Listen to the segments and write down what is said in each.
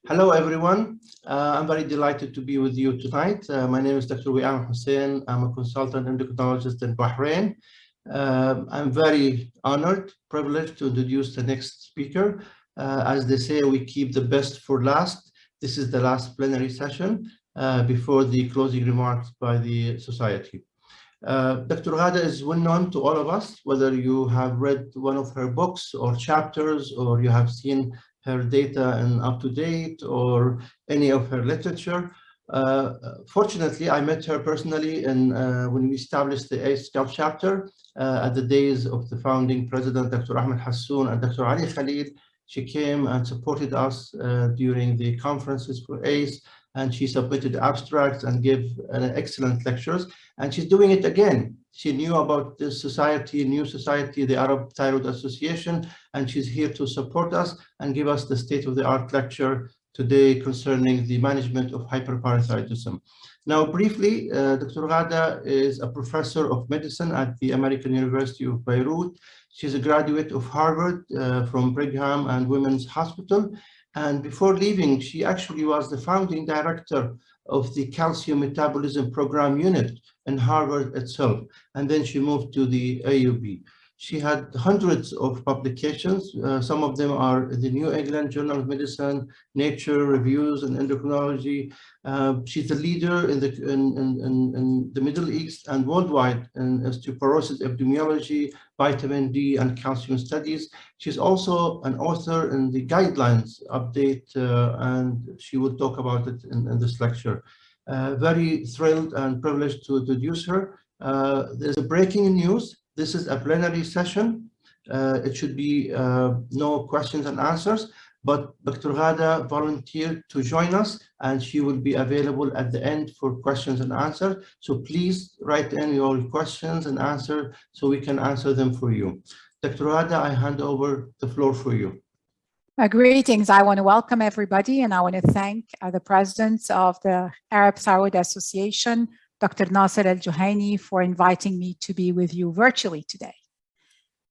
Hello, everyone. I'm very delighted to be with you tonight. My name is Dr. Wiam Hussein. I'm a consultant endocrinologist in Bahrain. I'm very honored, privileged to introduce the next speaker. As they say, we keep the best for last. This is the last plenary session before the closing remarks by the society. Dr. Ghada is well known to all of us, whether you have read one of her books or chapters, or you have seen her data and up to date, or any of her literature. Fortunately, I met her personally when we established the Untitled Chapter at the days of the founding president, Dr. Ahmed Hassoun and Dr. Ali Khalil. She came and supported us during the conferences for ACE, and she submitted abstracts and gave excellent lectures. And she's doing it again. She knew about this society, new society, the Arab Thyroid Association, and she's here to support us and give us the state-of-the-art lecture today concerning the management of hyperparathyroidism. Now, briefly, Dr. Ghada is a professor of medicine at the American University of Beirut. She's a graduate of Harvard from Brigham and Women's Hospital. And before leaving, she actually was the founding director of the calcium metabolism program unit in Harvard itself. And then she moved to the AUB. She had hundreds of publications. Some of them are in the New England Journal of Medicine, Nature Reviews, and Endocrinology. She's a leader in the Middle East and worldwide in osteoporosis epidemiology, vitamin D, and calcium studies. She's also an author in the guidelines update, and she will talk about it in this lecture. Very thrilled and privileged to introduce her. There's a breaking news. This is a plenary session. It should be no questions and answers, but Dr. Ghada volunteered to join us, and she will be available at the end for questions and answers. So please write in your questions and answers so we can answer them for you. Dr. Ghada, I hand over the floor for you. Greetings. I want to welcome everybody, and I want to thank the president of the Arab Thyroid Association, Dr. Nasser Al-Juhaini, for inviting me to be with you virtually today.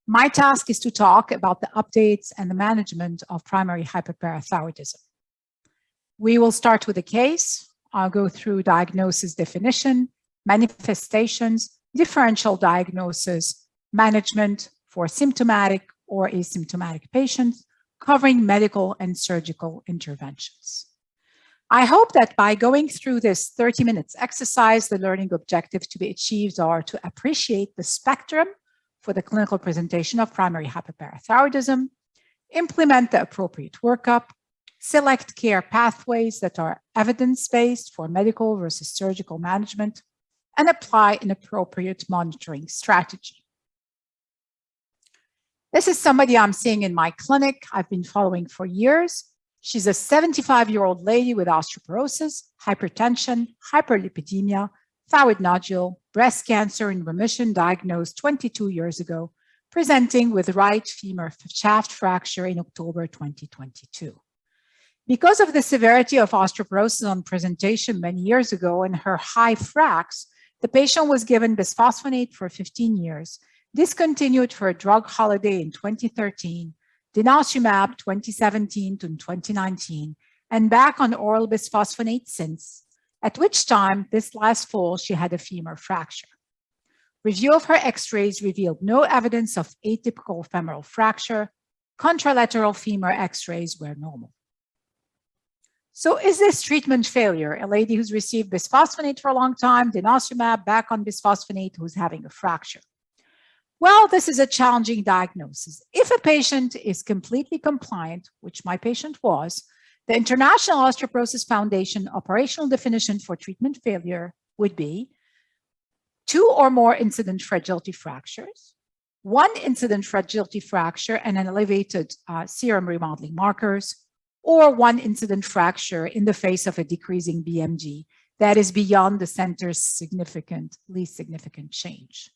My task is to talk about the updates and the management of primary hyperparathyroidism. We will start with a case. I'll go through diagnosis definition, manifestations, differential diagnosis, management for symptomatic or asymptomatic patients, covering medical and surgical interventions. I hope that by going through this 30 minutes exercise, the learning objectives to be achieved are to appreciate the spectrum for the clinical presentation of primary hyperparathyroidism, implement the appropriate workup, select care pathways that are evidence-based for medical versus surgical management, and apply an appropriate monitoring strategy. This is somebody I'm seeing in my clinic. I've been following for years. She's a 75-year-old lady with osteoporosis, hypertension, hyperlipidemia, thyroid nodule, breast cancer in remission, diagnosed 22 years ago, presenting with right femur shaft fracture in October 2022. Because of the severity of osteoporosis on presentation many years ago and her high fracs, the patient was given bisphosphonate for 15 years, discontinued for a drug holiday in 2013, denosumab 2017 to 2019, and back on oral bisphosphonate since, at which time this last fall she had a femur fracture. Review of her x-rays revealed no evidence of atypical femoral fracture. Contralateral femur x-rays were normal. So is this treatment failure? A lady who's received bisphosphonate for a long time, denosumab, back on bisphosphonate, who's having a fracture. Well, this is a challenging diagnosis. If a patient is completely compliant, which my patient was, the International Osteoporosis Foundation operational definition for treatment failure would be 2 or more incident fragility fractures, 1 incident fragility fracture and an elevated serum remodeling markers, or 1 incident fracture in the face of a decreasing BMG that is beyond the center's least significant change.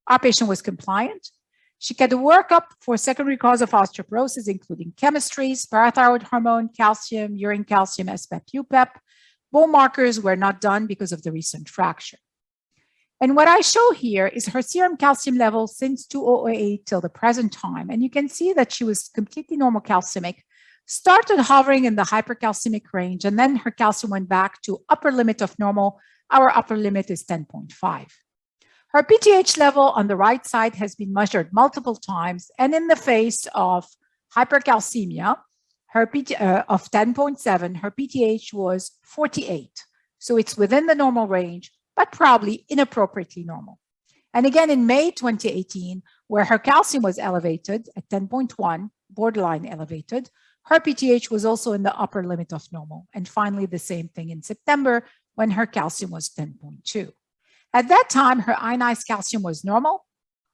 Our patient was compliant. She had a workup for secondary cause of osteoporosis, including chemistries, parathyroid hormone, calcium, urine calcium, SPEP, UPEP. Bone markers were not done because of the recent fracture. And what I show here is her serum calcium level since 2008 till the present time. And you can see that she was completely normal calcemic started hovering in the hypercalcemic range, and then her calcium went back to upper limit of normal. Our upper limit is 10.5. Her PTH level on the right side has been measured multiple times, and in the face of hypercalcemia of 10.7, her PTH was 48. So it's within the normal range, but probably inappropriately normal. And again, in May 2018, where her calcium was elevated at 10.1, borderline elevated, her PTH was also in the upper limit of normal. And finally, the same thing in September when her calcium was 10.2. At that time, her ionized calcium was normal.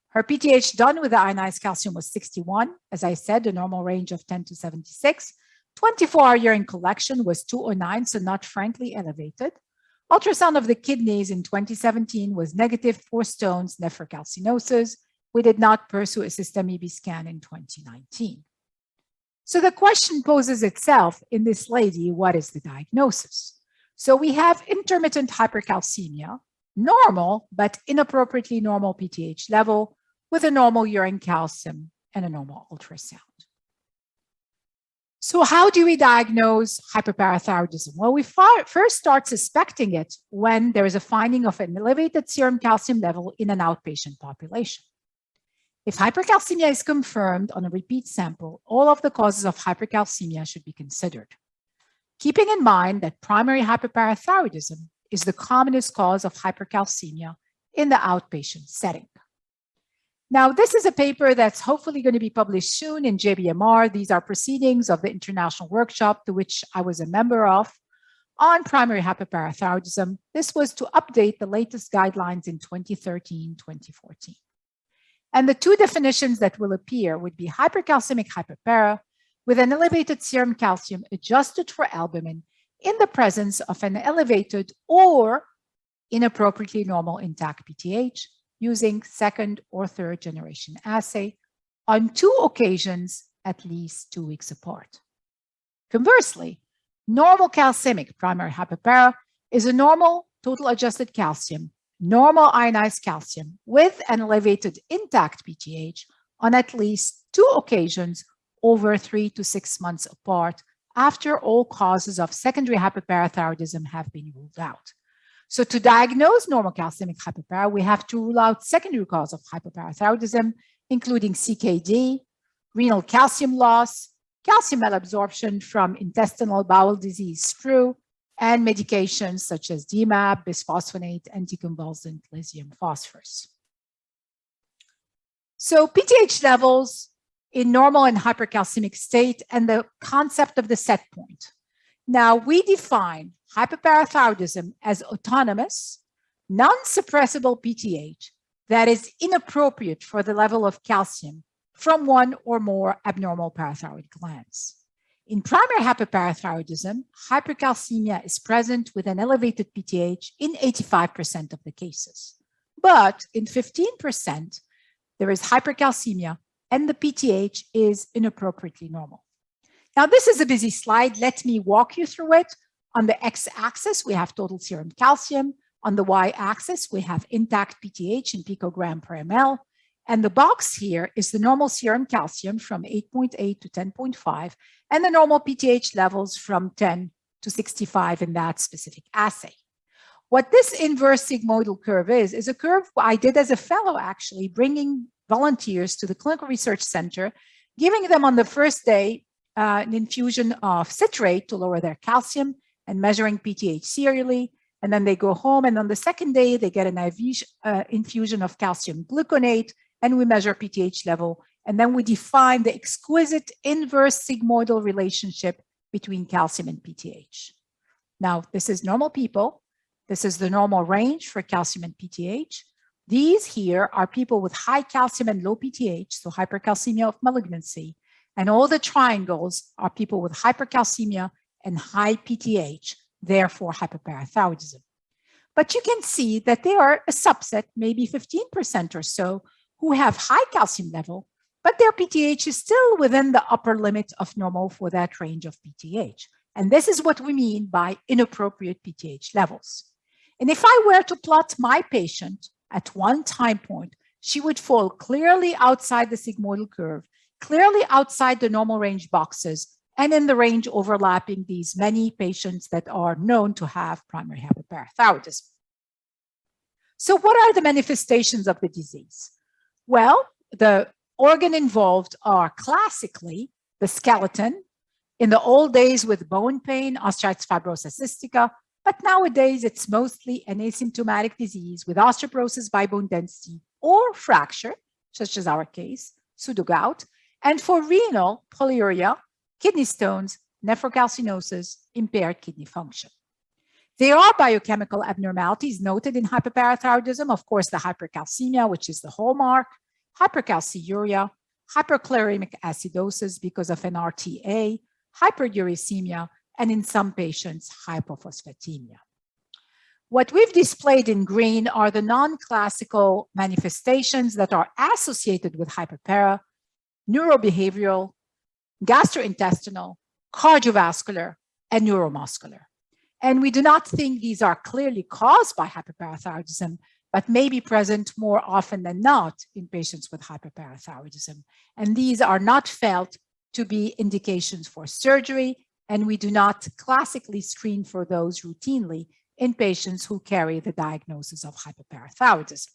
Her PTH done with the ionized calcium was 61. As I said, the normal range of 10 to 76. 24-hour urine collection was 209, so not frankly elevated. Ultrasound of the kidneys in 2017 was negative, 4 stones, nephrocalcinosis. We did not pursue a system-EB scan in 2019. So the question poses itself in this lady, what is the diagnosis? So we have intermittent hypercalcemia, normal, but inappropriately normal PTH level with a normal urine calcium and a normal ultrasound. So how do we diagnose hyperparathyroidism? Well, we first start suspecting it when there is a finding of an elevated serum calcium level in an outpatient population. If hypercalcemia is confirmed on a repeat sample, all of the causes of hypercalcemia should be considered, keeping in mind that primary hyperparathyroidism is the commonest cause of hypercalcemia in the outpatient setting. Now, this is a paper that's hopefully going to be published soon in JBMR. These are proceedings of the international workshop to which I was a member of on primary hyperparathyroidism. This was to update the latest guidelines in 2013, 2014. And the two definitions that will appear would be hypercalcemic hyperpara with an elevated serum calcium adjusted for albumin in the presence of an elevated or inappropriately normal intact PTH using second or third generation assay on 2 occasions at least 2 weeks apart. Conversely, normal calcemic primary hyperpara is a normal total adjusted calcium, normal ionized calcium with an elevated intact PTH on at least 2 occasions over 3 to 6 months apart after all causes of secondary hyperparathyroidism have been ruled out. So to diagnose normal calcemic hyperpara, we have to rule out secondary cause of hyperparathyroidism, including CKD, renal calcium loss, calcium malabsorption from intestinal bowel disease SPRU, and medications such as DMAP, bisphosphonate, anticonvulsant, lithium phosphorus. So PTH levels in normal and hypercalcemic state and the concept of the set point. Now, we define hyperparathyroidism as autonomous, non-suppressible PTH that is inappropriate for the level of calcium from one or more abnormal parathyroid glands. In primary hyperparathyroidism, hypercalcemia is present with an elevated PTH in 85% of the cases. But in 15%, there is hypercalcemia and the PTH is inappropriately normal. Now, this is a busy slide. Let me walk you through it. On the x-axis, we have total serum calcium. On the y-axis, we have intact PTH in picogram per ml. And the box here is the normal serum calcium from 8.8 to 10.5, and the normal PTH levels from 10 to 65 in that specific assay. What this inverse sigmoidal curve is a curve I did as a fellow, actually, bringing volunteers to the Clinical Research Center, giving them on the first day an infusion of citrate to lower their calcium and measuring PTH serially. And then they go home, and on the second day, they get an IV infusion of calcium gluconate, and we measure PTH level. And then we define the exquisite inverse sigmoidal relationship between calcium and PTH. Now, this is normal people. This is the normal range for calcium and PTH. These here are people with high calcium and low PTH, so hypercalcemia of malignancy. And all the triangles are people with hypercalcemia and high PTH, therefore hyperparathyroidism. But you can see that they are a subset, maybe 15% or so, who have high calcium level, but their PTH is still within the upper limit of normal for that range of PTH. And this is what we mean by inappropriate PTH levels. And if I were to plot my patient at one time point, she would fall clearly outside the sigmoidal curve, clearly outside the normal range boxes, and in the range overlapping these many patients that are known to have primary hyperparathyroidism. So what are the manifestations of the disease? Well, the organ involved are classically the skeleton, in the old days with bone pain, osteoarthritis fibrosis cystica, but nowadays it's mostly an asymptomatic disease with osteoporosis by bone density or fracture, such as our case, pseudogout, and for renal, polyuria, kidney stones, nephrocalcinosis, impaired kidney function. There are biochemical abnormalities noted in hyperparathyroidism, of course, the hypercalcemia, which is the hallmark, hypercalciuria, hyperchloremic acidosis because of an RTA, hyperuricemia, and in some patients, hypophosphatemia. What we've displayed in green are the non-classical manifestations that are associated with hyperpara, neurobehavioral, gastrointestinal, cardiovascular, and neuromuscular. And we do not think these are clearly caused by hyperparathyroidism, but may be present more often than not in patients with hyperparathyroidism. And these are not felt to be indications for surgery, and we do not classically screen for those routinely in patients who carry the diagnosis of hyperparathyroidism.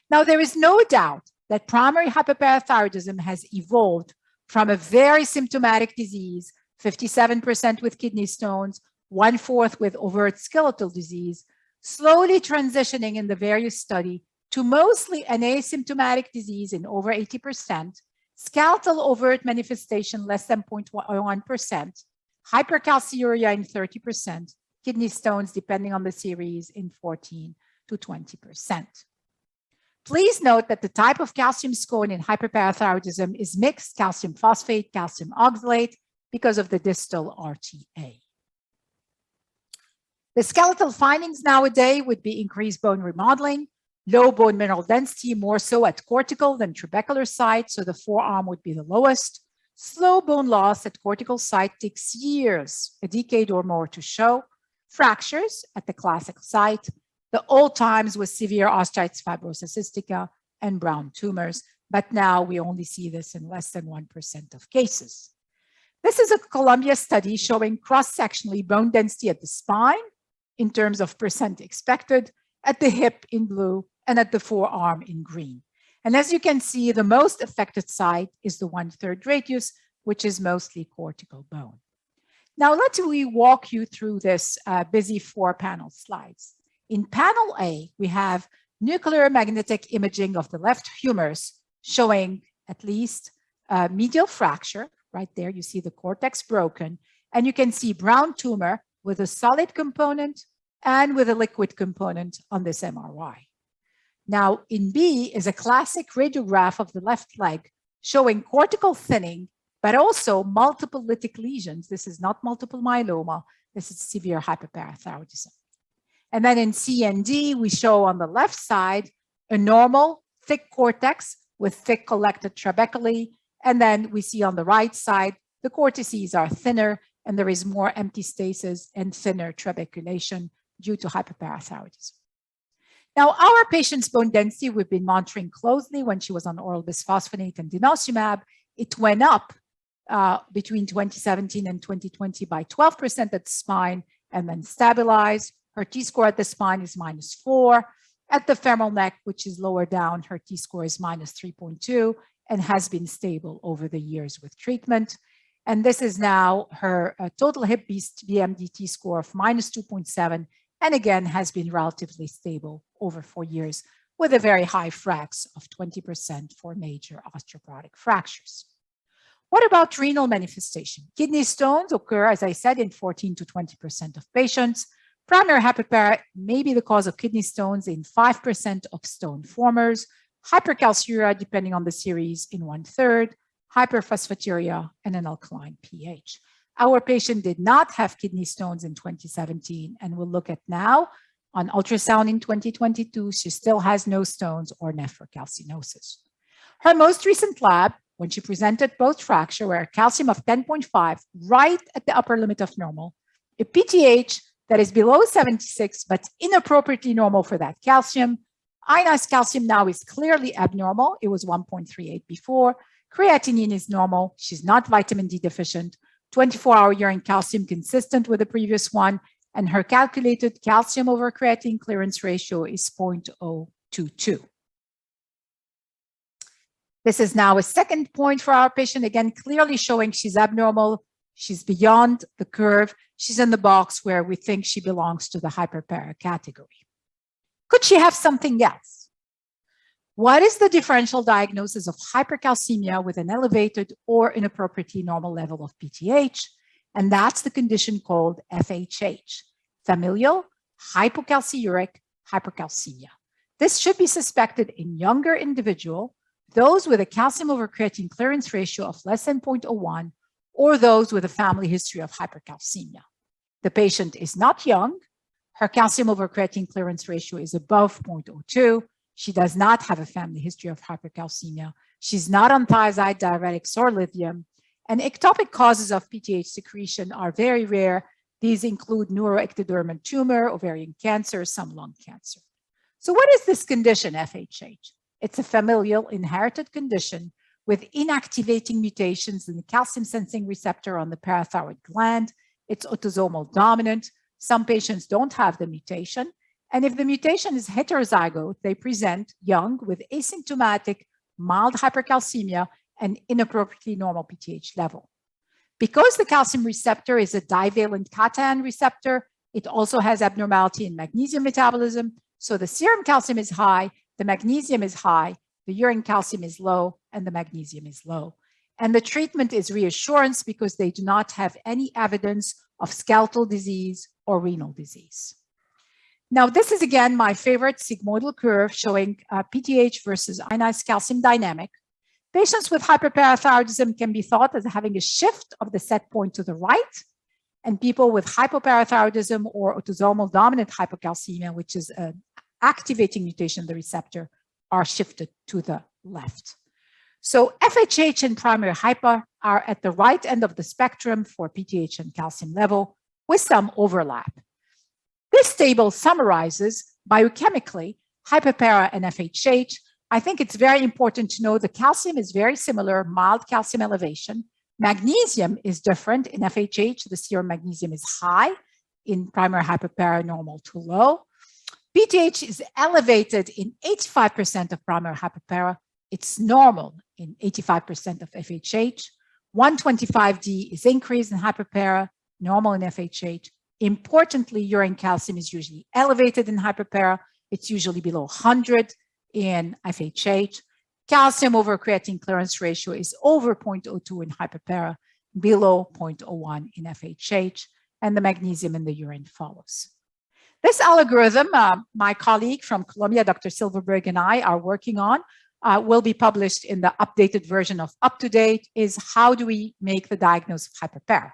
Now, there is no doubt that primary hyperparathyroidism has evolved from a very symptomatic disease, 57% with kidney stones, 1/4 with overt skeletal disease, slowly transitioning in the various study to mostly an asymptomatic disease in over 80%, skeletal overt manifestation less than 0.1%, hypercalciuria in 30%, kidney stones, depending on the series, in 14 to 20%. Please note that the type of calcium scoring in hyperparathyroidism is mixed calcium phosphate, calcium oxalate because of the distal RTA. The skeletal findings nowadays would be increased bone remodeling, low bone mineral density, more so at cortical than trabecular site, so the forearm would be the lowest. Slow bone loss at cortical site takes years, a decade or more to show. Fractures at the classic site, the old times with severe osteoarthritis fibrosis cystica and brown tumors, but now we only see this in less than 1% of cases. This is a Columbia study showing cross-sectionally bone density at the spine in terms of percent expected, at the hip in blue, and at the forearm in green. And as you can see, the most affected site is the 1/3 radius, which is mostly cortical bone. Now, let me walk you through this busy 4-panel slides. In panel A, we have nuclear magnetic imaging of the left humerus showing at least medial fracture. Right there, you see the cortex broken, and you can see brown tumor with a solid component and with a liquid component on this MRI. Now, in B is a classic radiograph of the left leg showing cortical thinning, but also multiple lytic lesions. This is not multiple myeloma. This is severe hyperparathyroidism. And then in C and D, we show on the left side a normal thick cortex with thick collected trabeculae. And then we see on the right side, the cortices are thinner and there is more empty stasis and thinner trabeculation due to hyperparathyroidism. Now, our patient's bone density, we've been monitoring closely when she was on oral bisphosphonate and denosumab. It went up between 2017 and 2020 by 12% at the spine and then stabilized. Her T-score at the spine is -4. At the femoral neck, which is lower down, her T-score is -3.2 and has been stable over the years with treatment. And this is now her total hip BMD score of -2.7, and again has been relatively stable over 4 years with a very high frax of 20% for major osteoporotic fractures. What about renal manifestation? Kidney stones occur, as I said, in 14 to 20% of patients. Primary hyperpara may be the cause of kidney stones in 5% of stone formers. Hypercalciuria, depending on the series, in 1/3. Hyperphosphaturia, and an alkaline pH. Our patient did not have kidney stones in 2017, and we'll look at now on ultrasound in 2022, she still has no stones or nephrocalcinosis. Her most recent lab, when she presented post-fracture, were a calcium of 10.5, right at the upper limit of normal, a PTH that is below 76, but inappropriately normal for that calcium. Ionized calcium now is clearly abnormal. It was 1.38 before. Creatinine is normal. She's not vitamin D deficient. 24-hour urine calcium consistent with the previous one, and her calculated calcium over creatine clearance ratio is 0.022. This is now a second point for our patient, again, clearly showing she's abnormal. She's beyond the curve. She's in the box where we think she belongs to the hyperpara category. Could she have something else? What is the differential diagnosis of hypercalcemia with an elevated or inappropriately normal level of PTH? And that's the condition called FHH, familial hypocalciuric hypercalcemia. This should be suspected in younger individuals, those with a calcium over creatine clearance ratio of less than 0.01, or those with a family history of hypercalcemia. The patient is not young. Her calcium over creatine clearance ratio is above 0.02. She does not have a family history of hypercalcemia. She's not on thiazide, diuretics, or lithium. And ectopic causes of PTH secretion are very rare. These include neuroectodermal tumor, ovarian cancer, some lung cancer. So what is this condition, FHH? It's a familial inherited condition with inactivating mutations in the calcium sensing receptor on the parathyroid gland. It's autosomal dominant. Some patients don't have the mutation. And if the mutation is heterozygote, they present young with asymptomatic mild hypercalcemia and inappropriately normal PTH level. Because the calcium receptor is a divalent cation receptor, it also has abnormality in magnesium metabolism. So the serum calcium is high, the magnesium is high, the urine calcium is low, and the magnesium is low. And the treatment is reassurance because they do not have any evidence of skeletal disease or renal disease. Now, this is again my favorite sigmoidal curve showing PTH versus ionized calcium dynamic. Patients with hyperparathyroidism can be thought as having a shift of the set point to the right, and people with hypoparathyroidism or autosomal dominant hypocalcemia, which is an activating mutation in the receptor, are shifted to the left. So FHH and primary hyper are at the right end of the spectrum for PTH and calcium level with some overlap. This table summarizes biochemically hyperpara and FHH. I think it's very important to know the calcium is very similar, mild calcium elevation. Magnesium is different in FHH. The serum magnesium is high. In primary hyperpara, normal to low. PTH is elevated in 85% of primary hyperpara. It's normal in 85% of FHH. 125D is increased in hyperpara, normal in FHH. Importantly, urine calcium is usually elevated in hyperpara. It's usually below 100 in FHH. Calcium over creatine clearance ratio is over 0.02 in hyperpara, below 0.01 in FHH, and the magnesium in the urine follows. This algorithm, my colleague from Columbia, Dr. Silverberg, and I are working on, will be published in the updated version of UpToDate, is how do we make the diagnosis of hyperpara?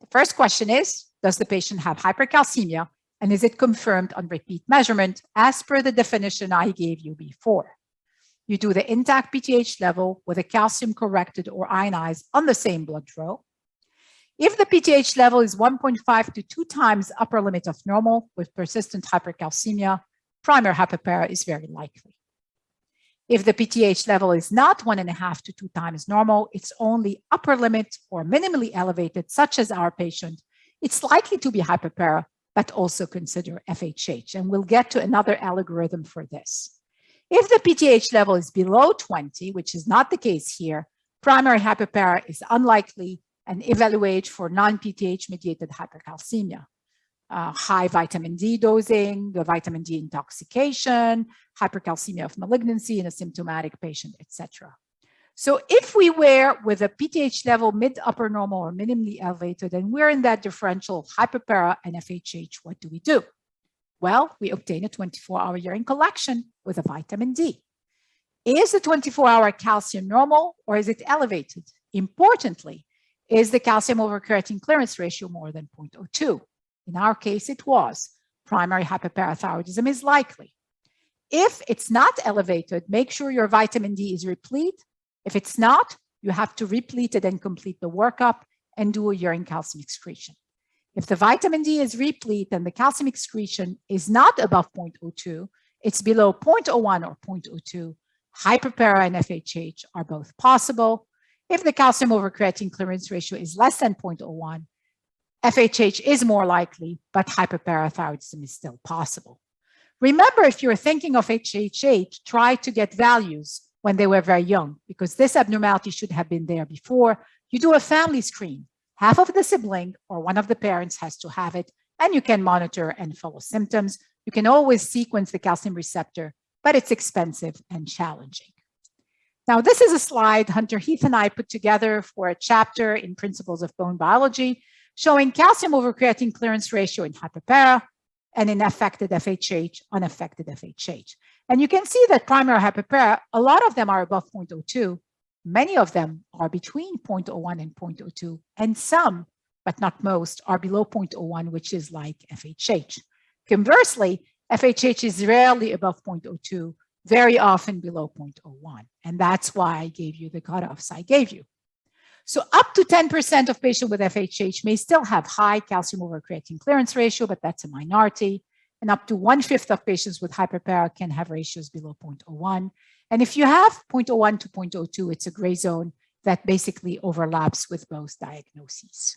The first question is, does the patient have hypercalcemia, and is it confirmed on repeat measurement as per the definition I gave you before? You do the intact PTH level with a calcium corrected or ionized on the same blood draw. If the PTH level is 1.5 to 2 times upper limit of normal with persistent hypercalcemia, primary hyperpara is very likely. If the PTH level is not 1.5 to 2 times normal, it's only upper limit or minimally elevated, such as our patient, it's likely to be hyperpara, but also consider FHH. And we'll get to another algorithm for this. If the PTH level is below 20, which is not the case here, primary hyperpara is unlikely and evaluate for non-PTH mediated hypercalcemia. High vitamin D dosing, the vitamin D intoxication, hypercalcemia of malignancy in a symptomatic patient, etc. So if we were with a PTH level mid-upper normal or minimally elevated, and we're in that differential of hyperpara and FHH, what do we do? Well, we obtain a 24-hour urine collection with a vitamin D. Is the 24-hour calcium normal or is it elevated? Importantly, is the calcium over creatine clearance ratio more than 0.02? In our case, it was. Primary hyperparathyroidism is likely. If it's not elevated, make sure your vitamin D is replete. If it's not, you have to replete it and complete the workup and do a urine calcium excretion. If the vitamin D is replete and the calcium excretion is not above 0.02, it's below 0.01 or 0.02, hyperpara and FHH are both possible. If the calcium over creatine clearance ratio is less than 0.01, FHH is more likely, but hyperparathyroidism is still possible. Remember, if you're thinking of HHH, try to get values when they were very young, because this abnormality should have been there before. You do a family screen. Half of the sibling or one of the parents has to have it, and you can monitor and follow symptoms. You can always sequence the calcium receptor, but it's expensive and challenging. Now, this is a slide Hunter Heath and I put together for a chapter in Principles of Bone Biology, showing calcium over creatine clearance ratio in hyperpara and in affected FHH, unaffected FHH. And you can see that primary hyperpara, a lot of them are above 0.02. Many of them are between 0.01 and 0.02, and some, but not most, are below 0.01, which is like FHH. Conversely, FHH is rarely above 0.02, very often below 0.01. And that's why I gave you the cutoffs I gave you. So up to 10% of patients with FHH may still have high calcium over creatine clearance ratio, but that's a minority. And up to 1/5 of patients with hyperpara can have ratios below 0.01. And if you have 0.01 to 0.02, it's a gray zone that basically overlaps with both diagnoses.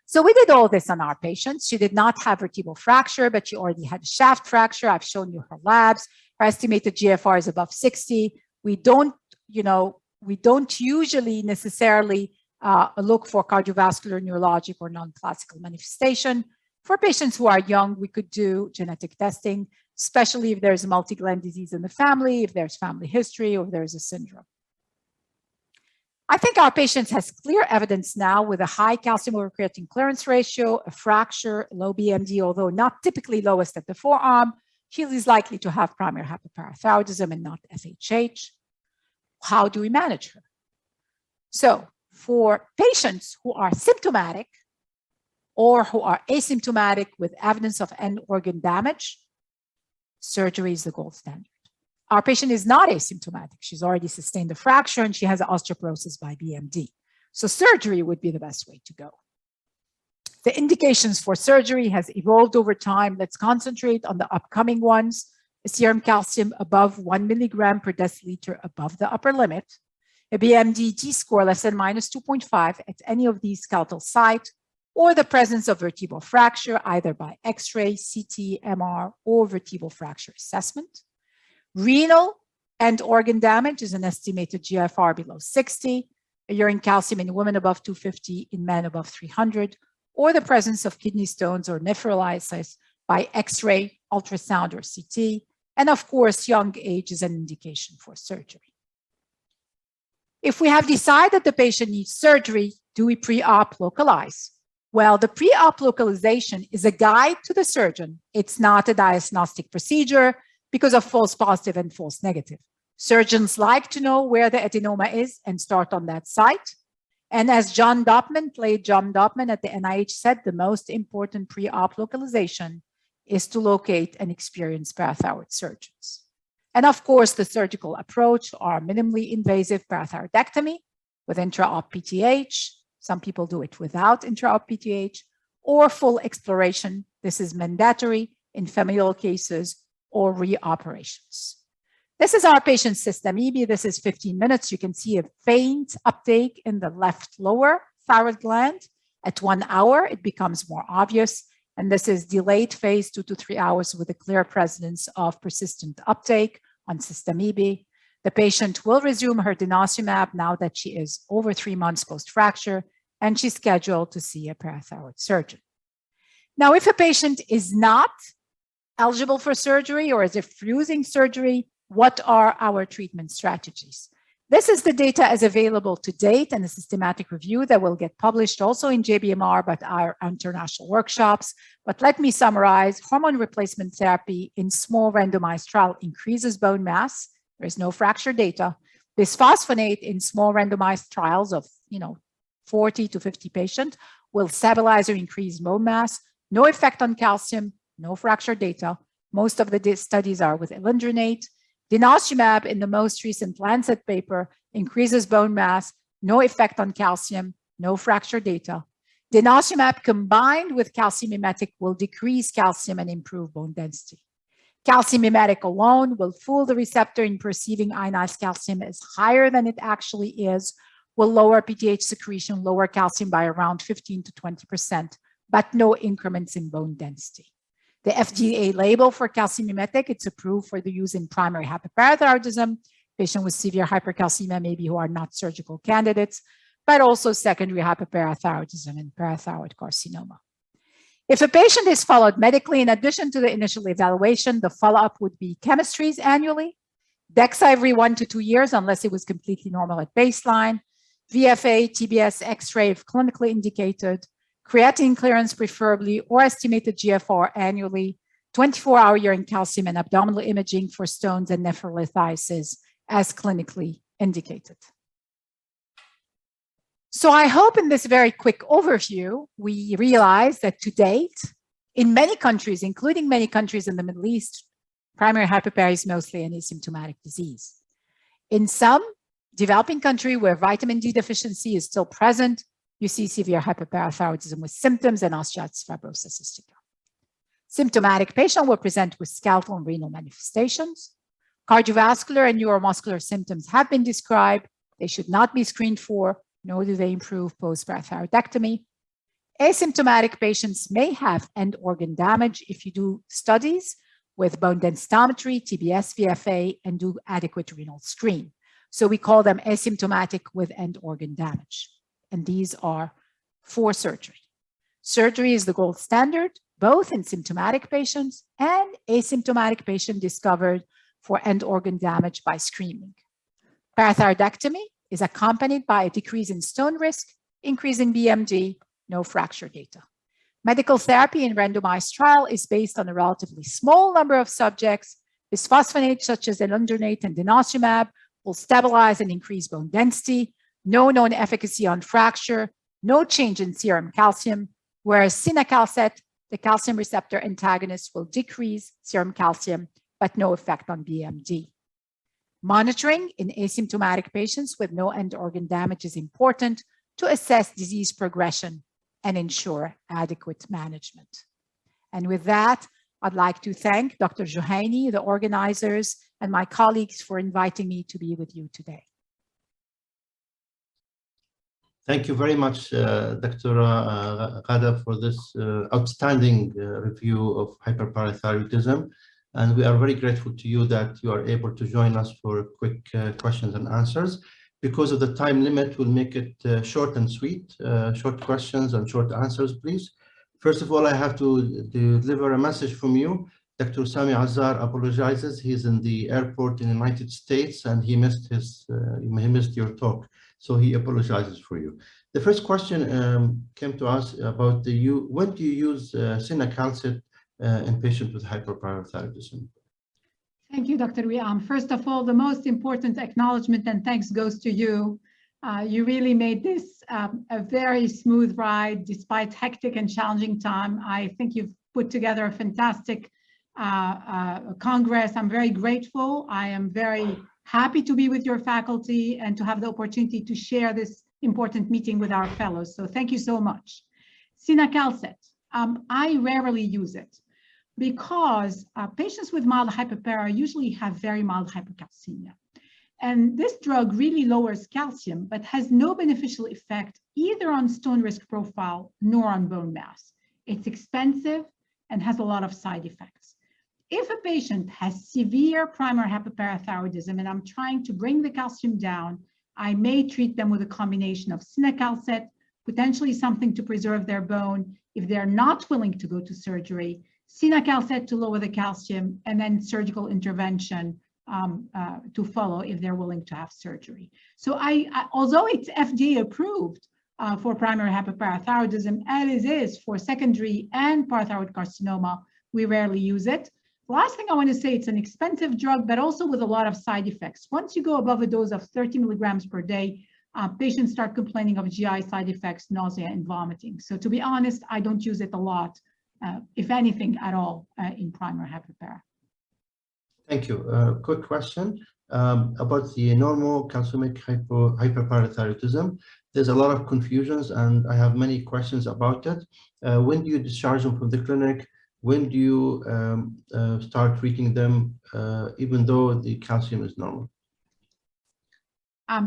So we did all this on our patients. She did not have vertebral fracture, but she already had a shaft fracture. I've shown you her labs. Her estimated GFR is above 60. We don't usually necessarily look for cardiovascular, neurologic, or non-classical manifestation. For patients who are young, we could do genetic testing, especially if there's a multi-gland disease in the family, if there's family history, or if there's a syndrome. I think our patient has clear evidence now with a high calcium over creatine clearance ratio, a fracture, low BMD, although not typically lowest at the forearm. She is likely to have primary hyperparathyroidism and not FHH. How do we manage her? So for patients who are symptomatic or who are asymptomatic with evidence of end organ damage, surgery is the gold standard. Our patient is not asymptomatic. She's already sustained a fracture and she has osteoporosis by BMD. So surgery would be the best way to go. The indications for surgery has evolved over time. Let's concentrate on the upcoming ones. A serum calcium above 1 milligram per deciliter above the upper limit, a BMD T-score less than minus 2.5 at any of these skeletal sites, or the presence of vertebral fracture either by X-ray, CT, MR, or vertebral fracture assessment. Renal and organ damage is an estimated GFR below 60, a urine calcium in women above 250, in men above 300, or the presence of kidney stones or nephrolisis by X-ray, ultrasound, or CT. And of course, young age is an indication for surgery. If we have decided the patient needs surgery, do we pre-op localize? Well, the pre-op localization is a guide to the surgeon. It's not a diagnostic procedure because of false positive and false negative. Surgeons like to know where the adenoma is and start on that site. And as John Dopman at the NIH said, the most important pre-op localization is to locate and experience parathyroid surgeons. And of course, the surgical approach are minimally invasive parathyroidectomy with intra-op PTH. Some people do it without intra-op PTH, or full exploration. This is mandatory in familial cases or reoperations. This is our patient's system EB. This is 15 minutes. You can see a faint uptake in the left lower thyroid gland. At 1 hour, it becomes more obvious. And this is delayed phase 2 to 3 hours with a clear presence of persistent uptake on system EB. The patient will resume her denosumab now that she is over 3 months post-fracture, and she's scheduled to see a parathyroid surgeon. Now, if a patient is not eligible for surgery or is refusing surgery, what are our treatment strategies? This is the data as available to date and a systematic review that will get published also in JBMR, but our international workshops. But let me summarize. Hormone replacement therapy in small randomized trial increases bone mass. There is no fracture data. Bisphosphonate in small randomized trials of 40 to 50 patients will stabilize or increase bone mass. No effect on calcium, no fracture data. Most of the studies are with alendronate. Denosumab in the most recent Lancet paper increases bone mass, no effect on calcium, no fracture data. Denosumab combined with calcium mimetic will decrease calcium and improve bone density. Calcium mimetic alone will fool the receptor in perceiving ionized calcium as higher than it actually is, will lower PTH secretion, lower calcium by around 15 to 20%, but no increments in bone density. The FDA label for calcium mimetic, it's approved for the use in primary hyperparathyroidism, patients with severe hypercalcemia maybe who are not surgical candidates, but also secondary hyperparathyroidism and parathyroid carcinoma. If a patient is followed medically, in addition to the initial evaluation, the follow-up would be chemistries annually, DEXA every 1 to 2 years unless it was completely normal at baseline, VFA, TBS, X-ray if clinically indicated, creatinine clearance preferably, or estimated GFR annually, 24-hour urine calcium and abdominal imaging for stones and nephrolithiasis as clinically indicated. So I hope in this very quick overview, we realize that to date, in many countries, including many countries in the Middle East, primary hyperparathyroidism is mostly an asymptomatic disease. In some developing countries where vitamin D deficiency is still present, you see severe hyperparathyroidism with symptoms and osteoarthritis fibrosis cystica. Symptomatic patient will present with skeletal and renal manifestations. Cardiovascular and neuromuscular symptoms have been described. They should not be screened for, nor do they improve post-parathyroidectomy. Asymptomatic patients may have end organ damage if you do studies with bone densitometry, TBS, VFA, and do adequate renal screen. So we call them asymptomatic with end organ damage. And these are for surgery. Surgery is the gold standard, both in symptomatic patients and asymptomatic patients discovered for end organ damage by screening. Parathyroidectomy is accompanied by a decrease in stone risk, increase in BMD, no fracture data. Medical therapy in randomized trial is based on a relatively small number of subjects. Bisphosphonates such as alendronate and denosumab will stabilize and increase bone density, no known efficacy on fracture, no change in serum calcium, whereas cinacalcet, the calcium receptor antagonist, will decrease serum calcium, but no effect on BMD. Monitoring in asymptomatic patients with no end organ damage is important to assess disease progression and ensure adequate management. And with that, I'd like to thank Dr. Juhaini, the organizers, and my colleagues for inviting me to be with you today. Thank you very much, Dr. Ghada, for this outstanding review of hyperparathyroidism. And we are very grateful to you that you are able to join us for quick questions and answers. Because of the time limit, we'll make it short and sweet, short questions and short answers, please. First of all, I have to deliver a message from you. Dr. Sami Azar apologizes. He's in the airport in the United States and he missed your talk. So he apologizes for you. The first question came to us about when do you use cinacalcet in patients with hyperparathyroidism? Thank you, Dr. Wiam. First of all, the most important acknowledgement and thanks goes to you. You really made this a very smooth ride despite hectic and challenging time. I think you've put together a fantastic Congress. I'm very grateful. I am very happy to be with your faculty and to have the opportunity to share this important meeting with our fellows. So thank you so much. Cinacalcet, I rarely use it because patients with mild hyperpara usually have very mild hypercalcemia. And this drug really lowers calcium, but has no beneficial effect either on stone risk profile nor on bone mass. It's expensive and has a lot of side effects. If a patient has severe primary hyperparathyroidism and I'm trying to bring the calcium down, I may treat them with a combination of cinacalcet, potentially something to preserve their bone. If they're not willing to go to surgery, cinacalcet to lower the calcium, and then surgical intervention to follow if they're willing to have surgery. So although it's FDA approved for primary hyperparathyroidism, as is for secondary and parathyroid carcinoma, we rarely use it. Last thing I want to say, it's an expensive drug, but also with a lot of side effects. Once you go above a dose of 30 milligrams per day, patients start complaining of GI side effects, nausea, and vomiting. So to be honest, I don't use it a lot, if anything at all, in primary hyperpara. Thank you. Quick question about the normal calcemic hyperparathyroidism. There's a lot of confusions and I have many questions about it. When do you discharge them from the clinic? when do you start treating them, even though the calcium is normal?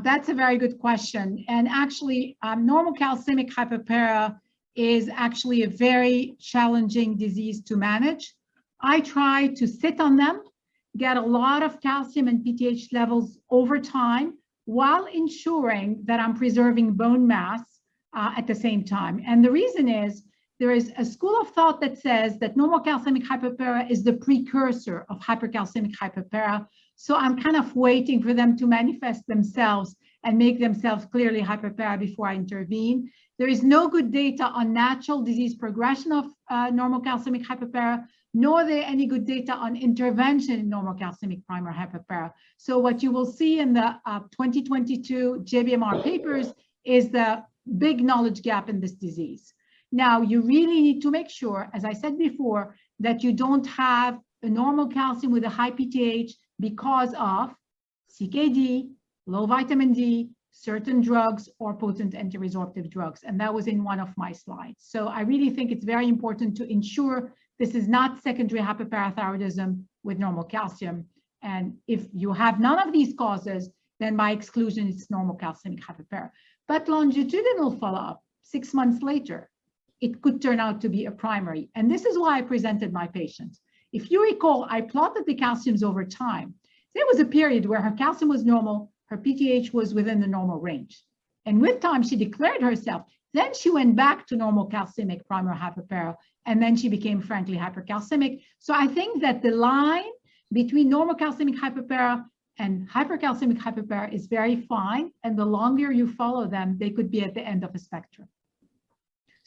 That's a very good question. And actually, normal calcemic hyperpara is actually a very challenging disease to manage. I try to sit on them, get a lot of calcium and PTH levels over time, while ensuring that I'm preserving bone mass at the same time. And the reason is, there is a school of thought that says that normal calcemic hyperpara is the precursor of hypercalcemic hyperpara. So I'm kind of waiting for them to manifest themselves and make themselves clearly hyperpara before I intervene. There is no good data on natural disease progression of normal calcemic hyperpara, nor are there any good data on intervention in normal calcemic primary hyperpara. So what you will see in the 2022 JBMR papers is the big knowledge gap in this disease. Now, you really need to make sure, as I said before, that you don't have a normal calcium with a high PTH because of CKD, low vitamin D, certain drugs, or potent anti-resorptive drugs. And that was in one of my slides. So I really think it's very important to ensure this is not secondary hyperparathyroidism with normal calcium. And if you have none of these causes, then by exclusion, it's normal calcemic hyperpara. But longitudinal follow-up, 6 months later, it could turn out to be a primary. And this is why I presented my patient. If you recall, I plotted the calciums over time. There was a period where her calcium was normal, her PTH was within the normal range. And with time, she declared herself. Then she went back to normal calcemic primary hyperpara, and then she became frankly hypercalcemic. So I think that the line between normal calcemic hyperpara and hypercalcemic hyperpara is very fine. And the longer you follow them, they could be at the end of a spectrum.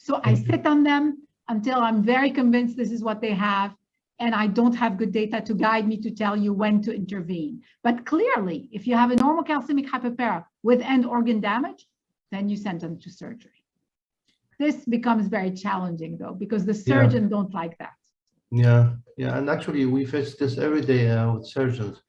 So I sit on them until I'm very convinced this is what they have, and I don't have good data to guide me to tell you when to intervene. But clearly, if you have a normal calcemic hyperpara with end organ damage, then you send them to surgery. This becomes very challenging though, because the surgeon don't like that. Yeah, and actually we face this every day with surgeons.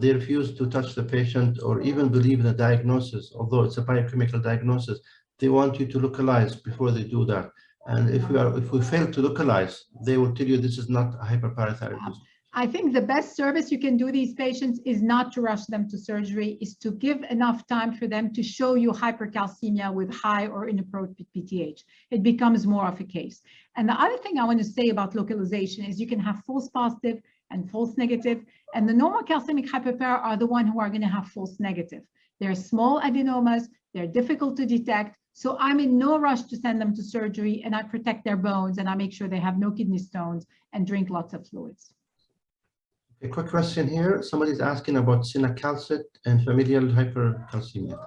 They refuse to touch the patient or even believe in the diagnosis, although it's a biochemical diagnosis. They want you to localize before they do that. And if we fail to localize, they will tell you this is not hyperparathyroidism. I think the best service you can do these patients is not to rush them to surgery, is to give enough time for them to show you hypercalcemia with high or inappropriate PTH. It becomes more of a case. And the other thing I want to say about localization is you can have false positive and false negative, and the normal calcemic hyperpara are the one who are going to have false negative. They're small adenomas, they're difficult to detect. So I'm in no rush to send them to surgery, and I protect their bones and I make sure they have no kidney stones and drink lots of fluids. A quick question here. Somebody's asking about cinacalcet and familial hypercalcemia.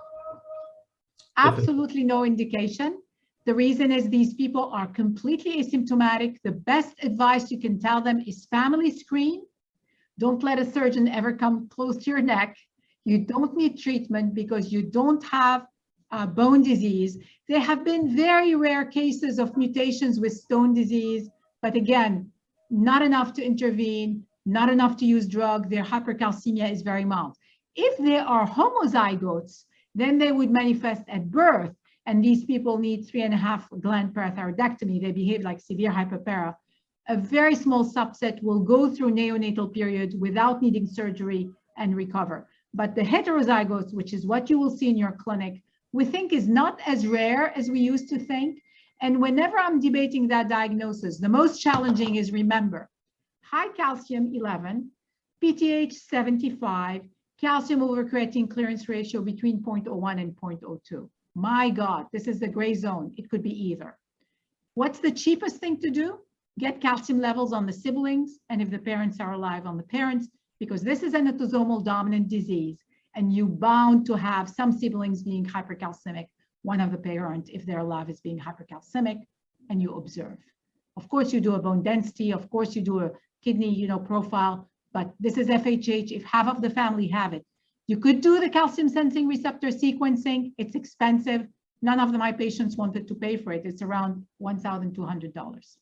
Absolutely no indication. The reason is these people are completely asymptomatic. The best advice you can tell them is family screen. Don't let a surgeon ever come close to your neck. You don't need treatment because you don't have bone disease. There have been very rare cases of mutations with stone disease, but again, not enough to intervene, not enough to use drug. Their hypercalcemia is very mild. If they are homozygotes, then they would manifest at birth, and these people need 3.5 gland parathyroidectomy. They behave like severe hyperpara. A very small subset will go through neonatal period without needing surgery and recover. But the heterozygotes, which is what you will see in your clinic, we think is not as rare as we used to think. And whenever I'm debating that diagnosis, the most challenging is, remember, high calcium 11, PTH 75, calcium over creatine clearance ratio between 0.01 and 0.02. My God, this is the gray zone. It could be either. What's the cheapest thing to do? Get calcium levels on the siblings, and if the parents are alive, on the parents, because this is an autosomal dominant disease, and you're bound to have some siblings being hypercalcemic, one of the parents, if they're alive, is being hypercalcemic, and you observe. Of course, you do a bone density. Of course, you do a kidney, profile, but this is FHH. If half of the family have it, you could do the calcium sensing receptor sequencing. It's expensive. None of my patients wanted to pay for it. It's around $1,200.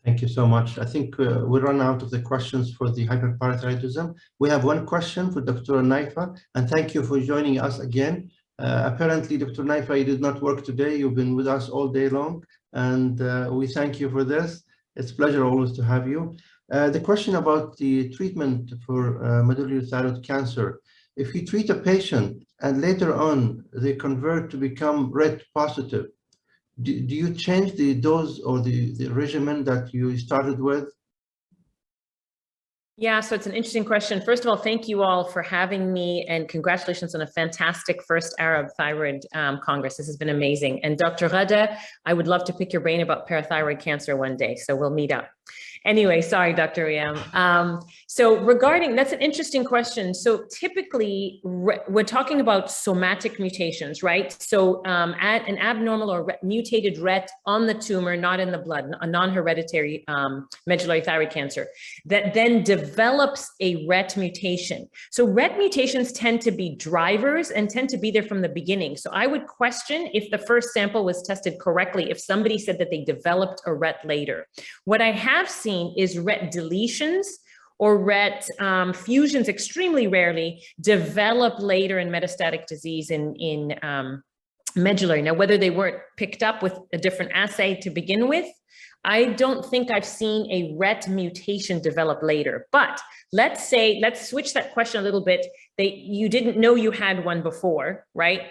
Thank you so much. I think we run out of the questions for the hyperparathyroidism. We have one question for Dr. Naifa, and thank you for joining us again. Apparently, Dr. Naifa, you did not work today. You've been with us all day long, and we thank you for this. It's a pleasure always to have you. The question about the treatment for medullary thyroid cancer. If you treat a patient and later on they convert to become RET positive, do you change the dose or the regimen that you started with? Yeah, so it's an interesting question. First of all, thank you all for having me and congratulations on a fantastic first Arab Thyroid Congress. This has been amazing. And Dr. Ghada, I would love to pick your brain about parathyroid cancer one day, so we'll meet up. Anyway, sorry, Dr. Riam. So regarding, that's an interesting question. So typically we're talking about somatic mutations, right? So at an abnormal or mutated RET on the tumor, not in the blood, a non-hereditary medullary thyroid cancer that then develops a RET mutation. So RET mutations tend to be drivers and tend to be there from the beginning. So I would question if the first sample was tested correctly, if somebody said that they developed a RET later. What I have seen is RET deletions or RET fusions extremely rarely develop later in metastatic disease in medullary. Now, whether they weren't picked up with a different assay to begin with, I don't think I've seen a RET mutation develop later. But let's switch that question a little bit. You didn't know you had one before, right?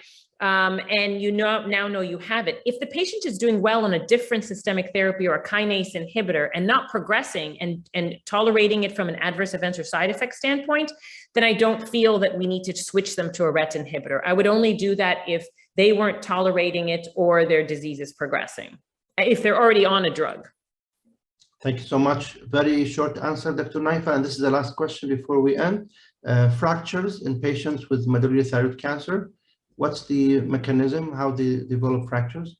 And you now know you have it. If the patient is doing well on a different systemic therapy or a kinase inhibitor and not progressing and tolerating it from an adverse events or side effect standpoint, then I don't feel that we need to switch them to a RET inhibitor. I would only do that if they weren't tolerating it or their disease is progressing, if they're already on a drug. Thank you so much. Very short answer, Dr. Naifa, and this is the last question before we end. Fractures in patients with medullary thyroid cancer. What's the mechanism, how they develop fractures?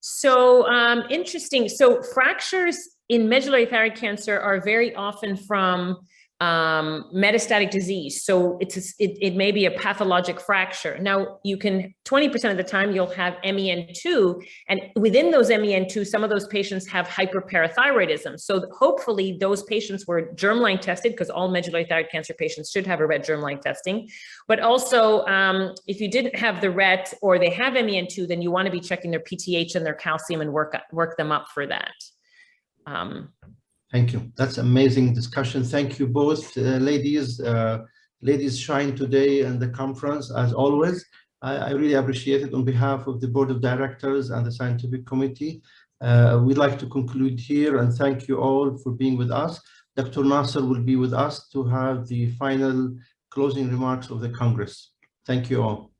So interesting. So fractures in medullary thyroid cancer are very often from metastatic disease. So it may be a pathologic fracture. Now you can, 20% of the time you'll have MEN2, and within those MEN2, some of those patients have hyperparathyroidism. So hopefully those patients were germline tested, because all medullary thyroid cancer patients should have a RET germline testing. But also if you didn't have the RET or they have MEN2, then you want to be checking their PTH and their calcium and work them up for that. Thank you. That's amazing discussion. Thank you both, ladies. Ladies shine today in the conference, as always. I really appreciate it on behalf of the Board of Directors and the Scientific Committee. We'd like to conclude here and thank you all for being with us. Dr. Nasser will be with us to have the final closing remarks of the Congress. Thank you all.